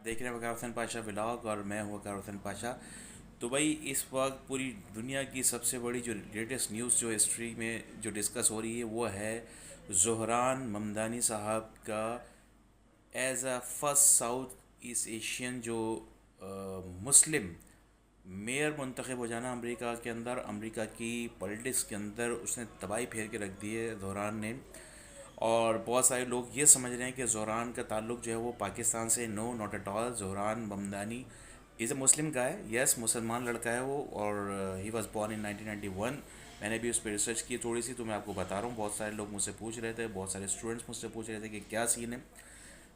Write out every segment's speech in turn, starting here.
देख रहे हैं वकार हुसैन पाशा व्लॉग और मैं हूँ वकार हुसैन पाशा। तो भाई इस वक्त पूरी दुनिया की सबसे बड़ी जो लेटेस्ट न्यूज़ जो हिस्ट्री में जो डिस्कस हो रही है वो है ज़ोहरान ममदानी साहब का as a first South East Asian जो मुस्लिम मेयर मुंतखब हो जाना अमेरिका के अंदर, अमेरिका की पॉलिटिक्स के अंदर उसने तबाही फेर के रख दी है ज़ोहरान ने। और बहुत सारे लोग ये समझ रहे हैं कि ज़ोहरान का ताल्लुक जो है वो पाकिस्तान से, no not at all. Zohran Mamdani is a Muslim guy, yes मुसलमान लड़का है वो, और ही वॉज बॉर्न इन 1991। मैंने भी उस पर रिसर्च की थोड़ी सी, तो मैं आपको बता रहा हूँ। बहुत सारे लोग मुझसे पूछ रहे थे, बहुत सारे स्टूडेंट्स मुझसे पूछ रहे थे कि क्या सीन है।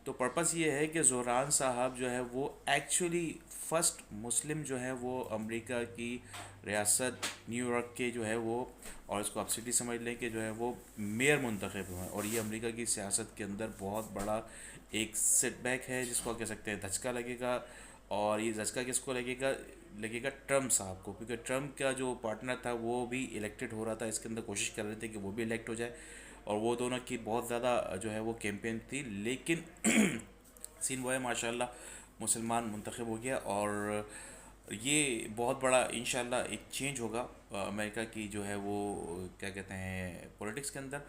तो पर्पस ये है कि ज़ोहरान साहब जो है वो एक्चुअली फ़र्स्ट मुस्लिम जो है वो अमेरिका की रियासत न्यूयॉर्क के जो है वो, और इसको आप सिटी समझ लें कि जो है वो मेयर मुंतखब हुए हैं। और ये अमेरिका की सियासत के अंदर बहुत बड़ा एक सेटबैक है, जिसको आप कह सकते हैं धचका लगेगा। और ये धचका किसको लगेगा? लगेगा ट्रम्प साहब को, क्योंकि ट्रम्प का जो पार्टनर था वो भी इलेक्टेड हो रहा था, इसके अंदर कोशिश कर रहे थे कि वो भी इलेक्ट हो जाए। और वो दोनों की बहुत ज़्यादा जो है वो कैंपेन थी, लेकिन सीन वो है माशाल्लाह मुसलमान मुंतखब हो गया। और ये बहुत बड़ा इंशाल्लाह एक चेंज होगा अमेरिका की जो है वो क्या कहते हैं पॉलिटिक्स के अंदर।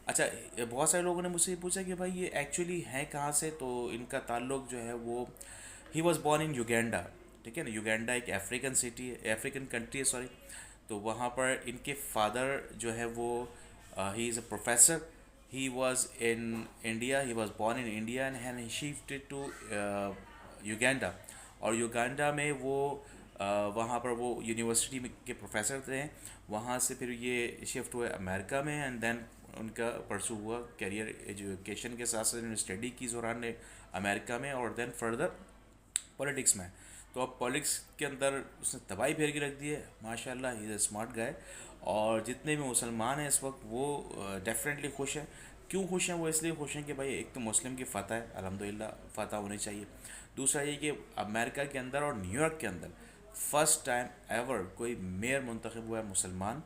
अच्छा, बहुत सारे लोगों ने मुझसे ये पूछा कि भाई ये एक्चुअली हैं कहाँ से, तो इनका ताल्लुक जो है वो, he was born in Uganda. ठीक है ना, युगांडा एक अफ्रीकन सिटी है, अफ्रीकन कंट्री है, सॉरी। तो वहाँ पर इनके फादर जो है वो, he is a professor. He was in India, he was born in India and he shifted to Uganda. और युगांडा में वो वहाँ पर वो यूनिवर्सिटी में के प्रोफेसर थे। वहाँ से फिर ये शिफ्ट हुए अमेरिका में, एंड देन उनका परसू हुआ करियर एजुकेशन के साथ साथ उन्होंने स्टडी की ज़ोरान ने अमेरिका में, और देन फर्दर पॉलिटिक्स में। तो अब पॉलिटिक्स के अंदर उसने तबाही फेर के रख दी है माशाल्लाह। ही इज़ अ स्मार्ट गाय। और जितने भी मुसलमान हैं इस वक्त वो डेफिनेटली खुश हैं। क्यों खुश हैं? वो इसलिए खुश हैं कि भाई एक तो मुस्लिम की फ़तह है, अल्हम्दुलिल्लाह फ़तह होनी चाहिए। दूसरा ये कि अमेरिका के अंदर और न्यूयॉर्क के अंदर फर्स्ट टाइम एवर कोई मेयर मुंतखब हुआ है मुसलमान।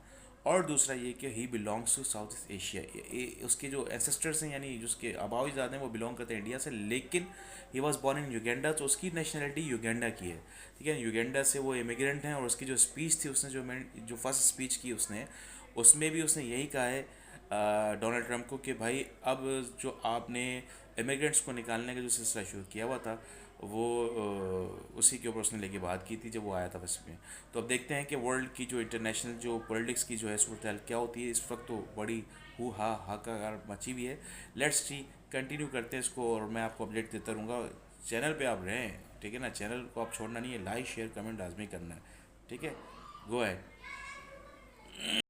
और दूसरा ये कि he belongs to South East Asia. उसके जो एंसेस्टर्स हैं, यानी जिसके आबाई ज़्यादा हैं, वो बिलोंग करते हैं इंडिया से, लेकिन ही वॉज बॉर्न इन युगांडा, तो उसकी नेशनलिटी युगांडा की है। ठीक है, युगांडा से वो इमिग्रेंट हैं। और उसकी जो स्पीच थी, उसने जो फर्स्ट स्पीच की उसने, उसमें भी उसने यही कहा है डोनाल्ड ट्रंप को कि भाई अब जो आपने इमिग्रेंट्स को निकालने का जो सिलसिला शुरू किया हुआ था वो उसी के ऊपर उसने लेके बात की थी जब वो आया था वैसे में। तो अब देखते हैं कि वर्ल्ड की जो इंटरनेशनल जो पॉलिटिक्स की जो है सूरत हाल क्या होती है। इस वक्त तो बड़ी हु हा हाकार मची हुई है। लेट्स सी, कंटिन्यू करते हैं इसको, और मैं आपको अपडेट देता रहूँगा। चैनल पे आप रहें, ठीक है ना, चैनल को आप छोड़ना नहीं है, लाइक शेयर कमेंट लाजमी करना है। ठीक है, गो है।